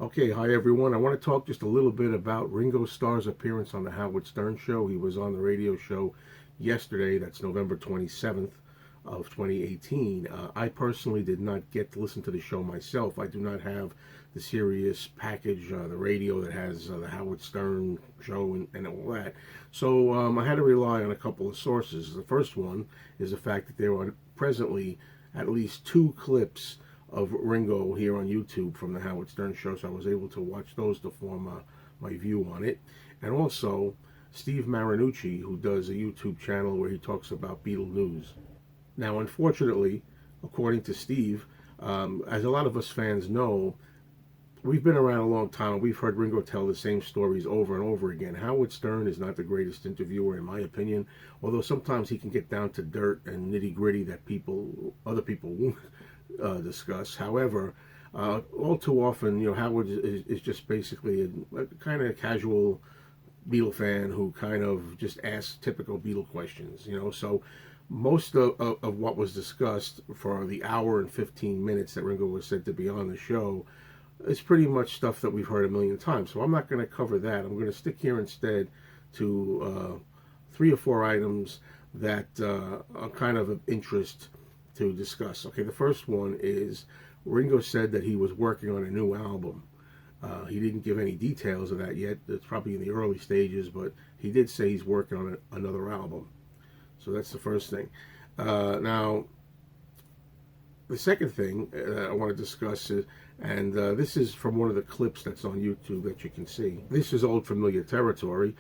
Okay, hi everyone. I want to talk just a little bit about Ringo Starr's appearance on the Howard Stern show. He was on the radio show yesterday, that's November 27th of 2018. I personally did not get to listen to the show myself. I do not have the Sirius package, the radio that has the Howard Stern show and all that. So I had to rely on a couple of sources. The first one is the fact that there are presently at least two clips of Ringo here on YouTube from the Howard Stern show, so I was able to watch those to form my view on it. And also Steve Marinucci, who does a YouTube channel where he talks about Beatle news. Now, unfortunately, according to Steve, as a lot of us fans know, we've been around a long time and we've heard Ringo tell the same stories over and over again. Howard Stern is not the greatest interviewer, in my opinion, although sometimes he can get down to dirt and nitty gritty that other people won't discuss. However, all too often, Howard is just basically a kind of casual Beatle fan who kind of just asks typical Beatle questions. So most of what was discussed for the hour and 15 minutes that Ringo was said to be on the show is pretty much stuff that we've heard a million times. So I'm not going to cover that. I'm going to stick here instead to 3 or 4 items that are kind of interest to discuss. Okay, the first one is Ringo said that he was working on a new album. He didn't give any details of that yet. It's probably in the early stages, but he did say he's working on another album. So that's the first thing. Now, the second thing I want to discuss is, and this is from one of the clips that's on YouTube that you can see. This is old familiar territory,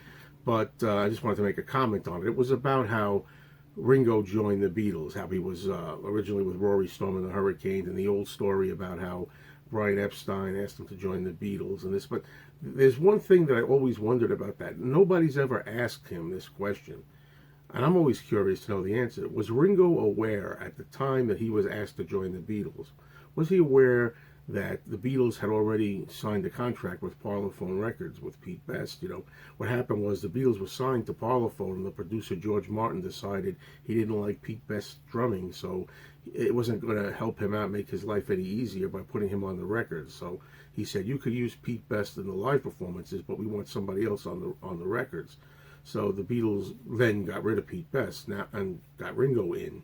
but I just wanted to make a comment on it. It was about how Ringo joined the Beatles, how he was originally with Rory Storm and the Hurricanes, and the old story about how Brian Epstein asked him to join the Beatles and this. But there's one thing that I always wondered about that. Nobody's ever asked him this question, and I'm always curious to know the answer. Was Ringo aware at the time that he was asked to join the Beatles? Was he aware that the Beatles had already signed a contract with Parlophone Records with Pete Best? What happened was the Beatles were signed to Parlophone, and the producer George Martin decided he didn't like Pete Best's drumming, so it wasn't going to help him out, make his life any easier by putting him on the records. So he said, you could use Pete Best in the live performances, but we want somebody else on the records. So the Beatles then got rid of Pete Best and got Ringo in.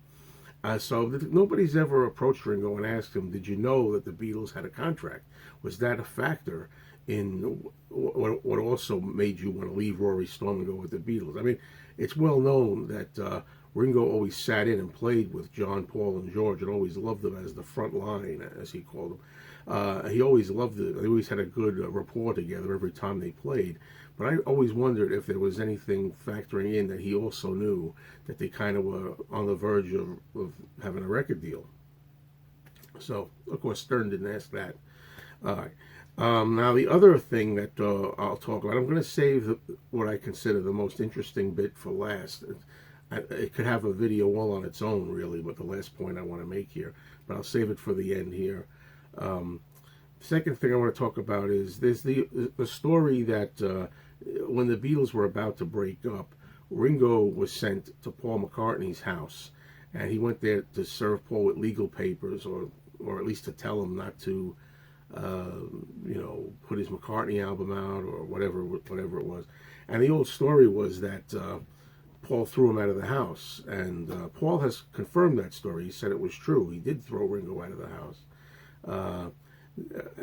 Nobody's ever approached Ringo and asked him, did you know that the Beatles had a contract? Was that a factor in what also made you want to leave Rory Storm and go with the Beatles? I mean, it's well known that Ringo always sat in and played with John, Paul, and George, and always loved them as the front line, as he called them. He always loved it. They always had a good rapport together every time they played. But I always wondered if there was anything factoring in that he also knew that they kind of were on the verge of having a record deal. So, of course, Stern didn't ask that. All right. Now, the other thing that I'll talk about, I'm going to save what I consider the most interesting bit for last. It could have a video all on its own, really, but the last point I want to make here. But I'll save it for the end here. Second thing I want to talk about is there's the story that when the Beatles were about to break up, Ringo was sent to Paul McCartney's house, and he went there to serve Paul with legal papers, or at least to tell him not to, put his McCartney album out or whatever it was. And the old story was that Paul threw him out of the house, and Paul has confirmed that story. He said it was true. He did throw Ringo out of the house.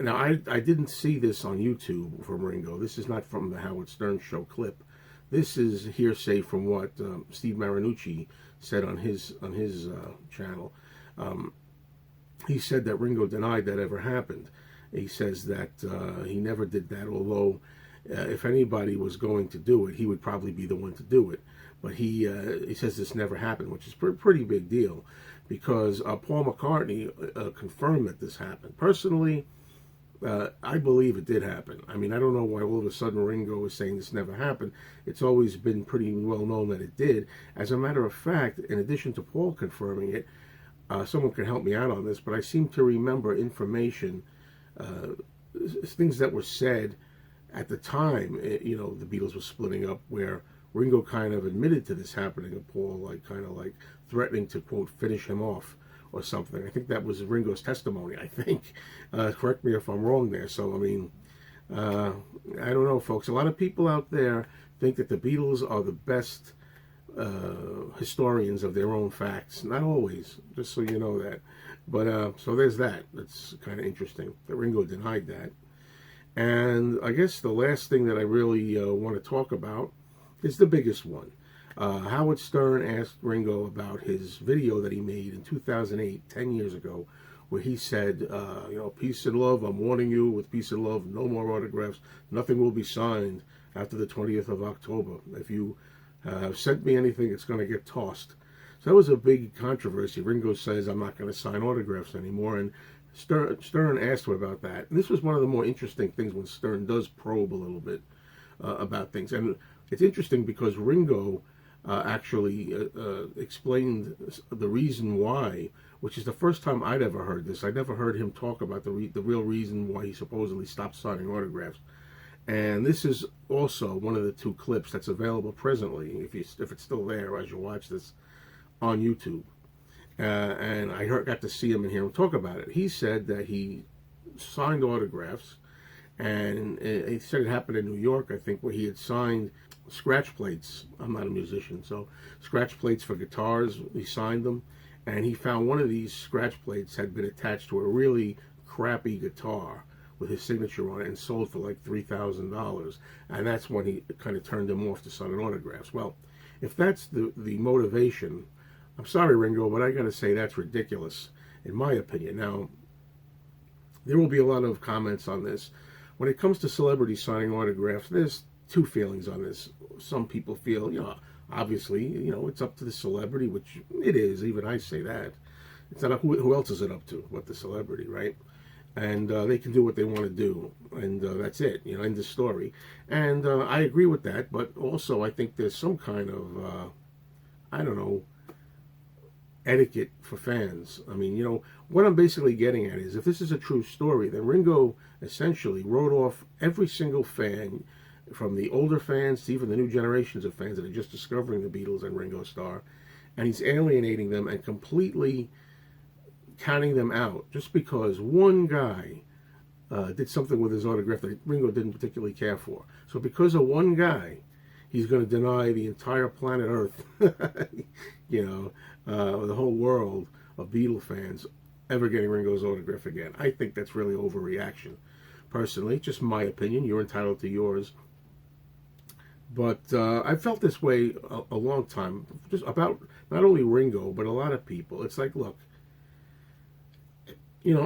Now, I didn't see this on YouTube from Ringo. This is not from the Howard Stern show clip. This is hearsay from what Steve Marinucci said on his channel. He said that Ringo denied that ever happened. He says that he never did that, although if anybody was going to do it, he would probably be the one to do it. But he says this never happened, which is a pretty big deal, because Paul McCartney confirmed that this happened. Personally, I believe it did happen. I mean, I don't know why all of a sudden Ringo is saying this never happened. It's always been pretty well known that it did. As a matter of fact, in addition to Paul confirming it, someone can help me out on this, but I seem to remember information, things that were said at the time, the Beatles were splitting up, where Ringo kind of admitted to this happening, and Paul kind of threatening to, quote, finish him off or something. I think that was Ringo's testimony, I think. Correct me if I'm wrong there. So, I mean, I don't know, folks. A lot of people out there think that the Beatles are the best historians of their own facts. Not always, just so you know that. But so there's that. That's kind of interesting that Ringo denied that. And I guess the last thing that I really want to talk about is the biggest one. Howard Stern asked Ringo about his video that he made in 2008, 10 years ago, where he said, peace and love, I'm warning you, with peace and love, no more autographs, nothing will be signed after the 20th of October. If you have sent me anything, it's going to get tossed. So that was a big controversy. Ringo says, I'm not going to sign autographs anymore, and Stern asked him about that. And this was one of the more interesting things when Stern does probe a little bit about things. And it's interesting because Ringo actually explained the reason why, which is the first time I'd ever heard this. I'd never heard him talk about the real reason why he supposedly stopped signing autographs. And this is also one of the two clips that's available presently, if it's still there as you watch this on YouTube. And I got to see him and hear him talk about it. He said that he signed autographs, and he said it happened in New York, I think, where he had signed scratch plates. I'm not a musician, so scratch plates for guitars, he signed them, and he found one of these scratch plates had been attached to a really crappy guitar with his signature on it and sold for like $3,000, and that's when he kind of turned him off to signing autographs. Well, if that's the motivation, I'm sorry, Ringo, but I got to say that's ridiculous, in my opinion. Now, there will be a lot of comments on this. When it comes to celebrities signing autographs, there's two feelings on this. Some people feel, obviously, it's up to the celebrity, which it is. Even I say that. It's not who else is it up to but the celebrity, right? And they can do what they want to do, and that's it. End of story. And I agree with that, but also I think there's some kind of, etiquette for fans. I mean, what I'm basically getting at is, if this is a true story, then Ringo essentially wrote off every single fan, from the older fans to even the new generations of fans that are just discovering the Beatles and Ringo Starr, and he's alienating them and completely counting them out just because one guy did something with his autograph that Ringo didn't particularly care for. So because of one guy, he's going to deny the entire planet Earth, the whole world of Beatle fans ever getting Ringo's autograph again. I think that's really overreaction. Personally, just my opinion. You're entitled to yours. But I felt this way a long time, just about not only Ringo, but a lot of people. It's like, look,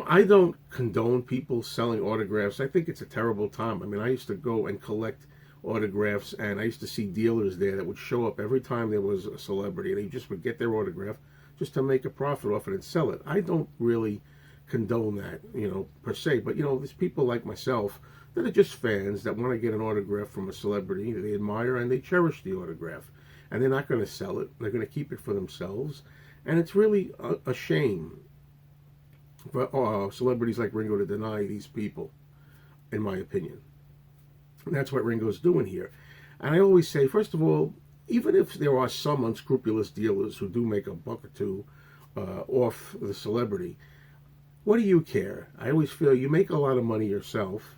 I don't condone people selling autographs. I think it's a terrible time. I mean, I used to go and collect autographs, and I used to see dealers there that would show up every time there was a celebrity, and they just would get their autograph just to make a profit off it and sell it. I don't really condone that, per se. But, there's people like myself that are just fans that want to get an autograph from a celebrity that they admire, and they cherish the autograph. And they're not going to sell it. They're going to keep it for themselves. And it's really a shame for celebrities like Ringo to deny these people, in my opinion. And that's what Ringo's doing here. And I always say, first of all, even if there are some unscrupulous dealers who do make a buck or two off the celebrity, what do you care? I always feel you make a lot of money yourself.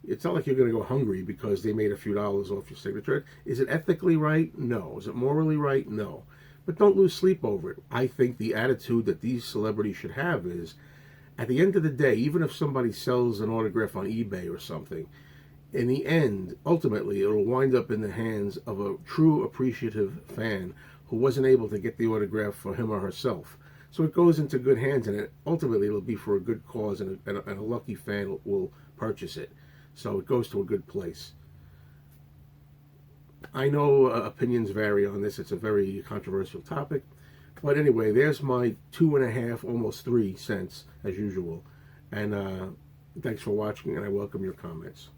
It's not like you're going to go hungry because they made a few dollars off your signature. Is it ethically right? No. Is it morally right? No. But don't lose sleep over it. I think the attitude that these celebrities should have is, at the end of the day, even if somebody sells an autograph on eBay or something, in the end, ultimately, it'll wind up in the hands of a true appreciative fan who wasn't able to get the autograph for him or herself. So it goes into good hands, and ultimately it'll be for a good cause, and a lucky fan will purchase it. So it goes to a good place. I know opinions vary on this. It's a very controversial topic. But anyway, there's my 2.5, almost 3 cents, as usual. And thanks for watching, and I welcome your comments.